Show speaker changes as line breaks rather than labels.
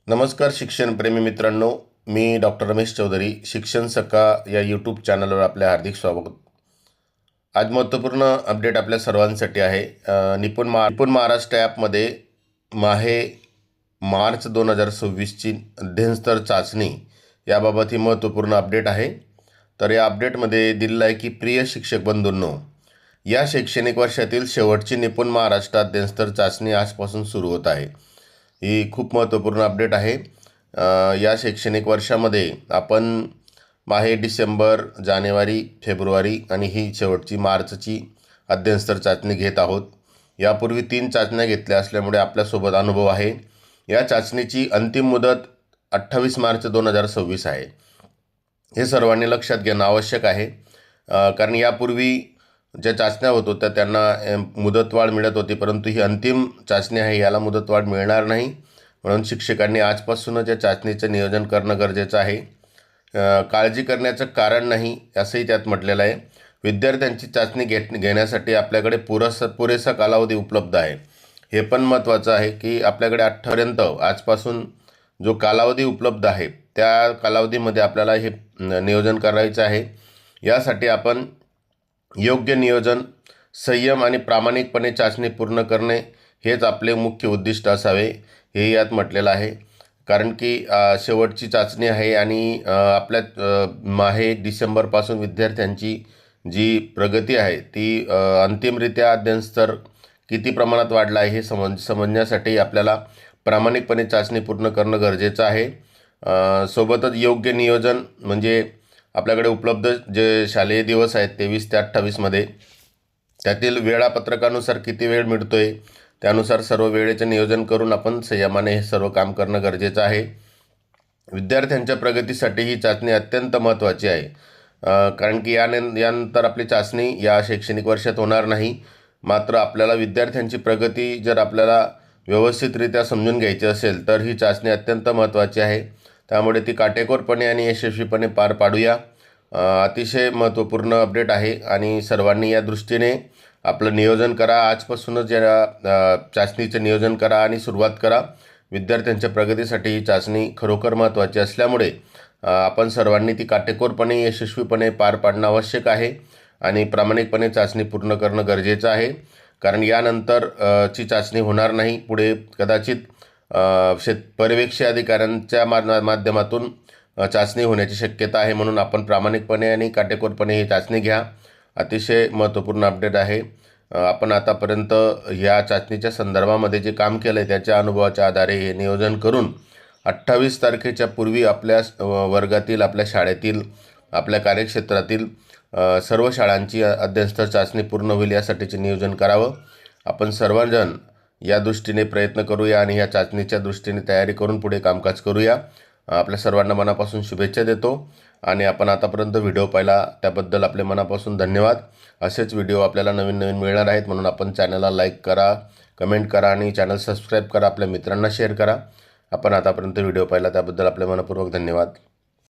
नमस्कार शिक्षणप्रेमी मित्रांनो, मी डॉक्टर रमेश चौधरी. शिक्षण सका या यूट्यूब चॅनलवर आपले हार्दिक स्वागत. आज महत्त्वपूर्ण अपडेट आपल्या सर्वांसाठी आहे. निपुण महाराष्ट्र ॲपमध्ये माहे मार्च 2026ची अध्ययनस्तर चाचणी याबाबत ही महत्त्वपूर्ण अपडेट आहे. तर या अपडेटमध्ये दिलेलं आहे की प्रिय शिक्षक बंधूंनो, या शैक्षणिक वर्षातील शेवटची निपुण महाराष्ट्र अध्ययनस्तर चाचणी आजपासून सुरू होत आहे. ही खूप महत्त्वपूर्ण अपडेट आहे. या शैक्षणिक वर्षामध्ये आपण माहे, डिसेंबर, जानेवारी, फेब्रुवारी आणि ही शेवटची मार्चची अध्ययनस्तर चाचणी घेत आहोत. यापूर्वी 3 चाचण्या घेतल्या असल्यामुळे आपल्यासोबत अनुभव आहे. या चाचणीची अंतिम मुदत 28 मार्च 2026 आहे. हे सर्वांनी लक्षात घेणं आवश्यक आहे, कारण यापूर्वी ज्या चाचण्या होत होत्या त्यांना मुदतवाढ मिळत होती, परंतु ही अंतिम चाचणी आहे, याला मुदतवाढ मिळणार नाही. म्हणून शिक्षकांनी आजपासूनच या चाचणीचं नियोजन करणं गरजेचं आहे. काळजी करण्याचं कारण नाही असंही त्यात म्हटलेलं आहे. विद्यार्थ्यांची चाचणी घेण्यासाठी आपल्याकडे पुरेसा कालावधी उपलब्ध आहे. हे पण महत्त्वाचं आहे की आपल्याकडे 8पर्यंत आजपासून जो कालावधी उपलब्ध आहे त्या कालावधीमध्ये आपल्याला हे नियोजन करायचं आहे. यासाठी आपण योग्य नियोजन, संयम आणि प्रामाणिकपणे चाचणी पूर्ण करणे हेच आपले मुख्य उद्दिष्ट असावे, हे यात म्हटलेलं आहे. कारण की शेवटची चाचणी आहे आणि आपल्या माहे डिसेंबरपासून विद्यार्थ्यांची जी प्रगती आहे ती अंतिमरित्या अध्ययनस्तर किती प्रमाणात वाढला आहे हे समजण्यासाठी आपल्याला प्रामाणिकपणे चाचणी पूर्ण करणं गरजेचं आहे. सोबतच योग्य नियोजन म्हणजे आपल्याकडे उपलब्ध जे शालेय दिवस आहेत 23 ते 28मध्ये त्यातील वेळापत्रकानुसार किती वेळ मिळतो आहे त्यानुसार सर्व वेळेचे नियोजन करून आपण संयमाने हे सर्व काम करणं गरजेचं आहे. विद्यार्थ्यांच्या प्रगतीसाठी ही चाचणी अत्यंत महत्त्वाची आहे, कारण की यानंतर आपली चाचणी या शैक्षणिक वर्षात होणार नाही. मात्र आपल्याला विद्यार्थ्यांची प्रगती जर आपल्याला व्यवस्थितरित्या समजून घ्यायची असेल तर ही चाचणी अत्यंत महत्त्वाची आहे. त्यामुळे ती काटेकोरपणे आणि यशस्वीपणे पार पाडूया. अतिशय महत्त्वपूर्ण अपडेट आहे आणि सर्वांनी या दृष्टीने आपलं नियोजन करा. आजपासूनच या चाचणीचं नियोजन करा आणि सुरुवात करा. विद्यार्थ्यांच्या प्रगतीसाठी ही चाचणी खरोखर महत्त्वाची असल्यामुळे आपण सर्वांनी ती काटेकोरपणे यशस्वीपणे पार पाडणं आवश्यक आहे आणि प्रामाणिकपणे चाचणी पूर्ण करणं गरजेचं आहे. कारण यानंतर ची चाचणी होणार नाही. पुढे कदाचित पर्यवेक्षी अधिकाऱ्यांच्या माध्यमातून चाचणी होण्याची शक्यता आहे. म्हणून आपण प्रामाणिकपणे आणि काटेकोरपणे ही चाचणी घ्या. अतिशय महत्त्वपूर्ण अपडेट आहे. आपण आतापर्यंत ह्या चाचणीच्या संदर्भामध्ये जे काम केलं आहे त्याच्या अनुभवाच्या आधारे हे नियोजन करून 28 तारखेच्या पूर्वी आपल्या वर्गातील, आपल्या शाळेतील, आपल्या कार्यक्षेत्रातील सर्व शाळांची अध्ययनस्तर चाचणी पूर्ण होईल यासाठीचे नियोजन करावं. आपण सर्वजण या दृष्टीने प्रयत्न करूया आणि या चाचणीच्या दृष्टीने तयारी करून पुढे कामकाज करूया. आपल्या सर्वांना मनापासून शुभेच्छा देतो आणि आपण आतापर्यंत व्हिडिओ पाहिला त्याबद्दल आपले मनापासून धन्यवाद. असेच व्हिडिओ आपल्याला नवीन मिळणार आहेत, म्हणून आपण चॅनलला लाईक करा, कमेंट करा आणि चॅनल सबस्क्राईब करा, आपल्या मित्रांना शेअर करा. आपण आतापर्यंत व्हिडिओ पाहिला त्याबद्दल आपले मनपूर्वक धन्यवाद.